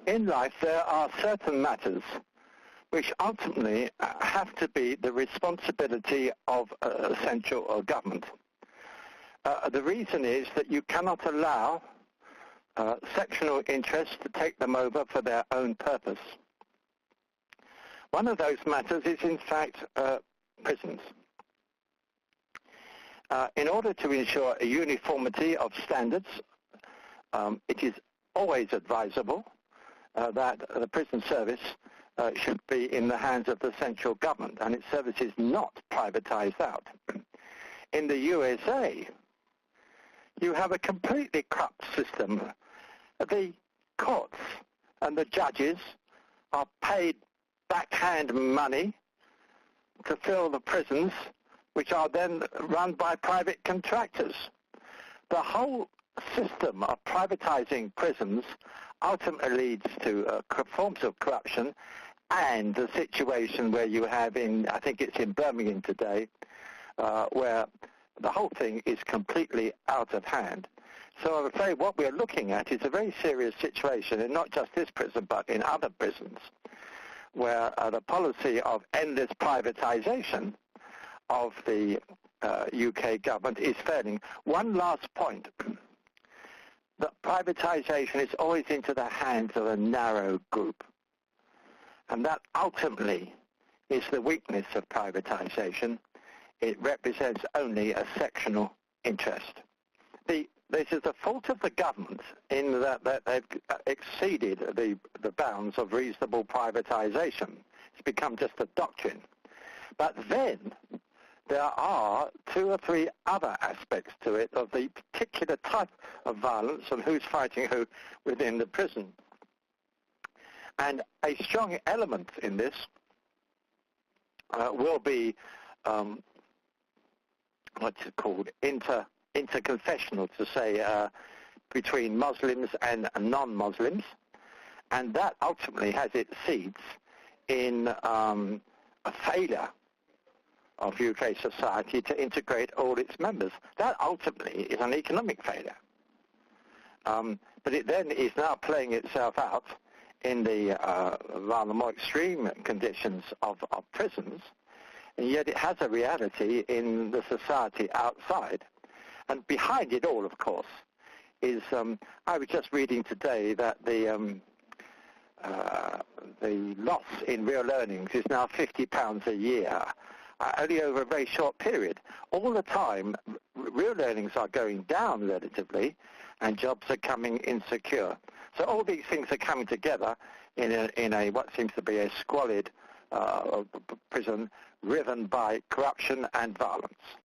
In life, there are certain matters which ultimately have to be the responsibility of central government. The reason is that you cannot allow sectional interests to take them over for their own purpose. One of those matters is, in fact, prisons. In order to ensure a uniformity of standards, it is always advisable that the prison service should be in the hands of the central government and its services not privatized out. In the USA, you have a completely corrupt system. The courts and the judges are paid backhand money to fill the prisons, which are then run by private contractors. The whole system of privatizing prisons ultimately leads to forms of corruption and the situation where you have I think it's in Birmingham today, where the whole thing is completely out of hand. So I'm afraid what we're looking at is a very serious situation in not just this prison but in other prisons, where the policy of endless privatization of the UK government is failing. One last point. That privatization is always into the hands of a narrow group. And that ultimately is the weakness of privatization. It represents only a sectional interest. This is the fault of the government in that they've exceeded the bounds of reasonable privatization. It's become just a doctrine. But then there are two or three other aspects to it of the particular type of violence and who's fighting who within the prison. And a strong element in this will be what's it called, interconfessional, to say, between Muslims and non-Muslims. And that ultimately has its seeds in a failure of UK society to integrate all its members. That ultimately is an economic failure. But it then is now playing itself out in the rather more extreme conditions of prisons, and yet it has a reality in the society outside. And behind it all, of course, is, I was just reading today that the loss in real earnings is now £50 a year, only over a very short period. All the time, real earnings are going down relatively, and jobs are coming insecure. So all these things are coming together in a what seems to be a squalid prison riven by corruption and violence.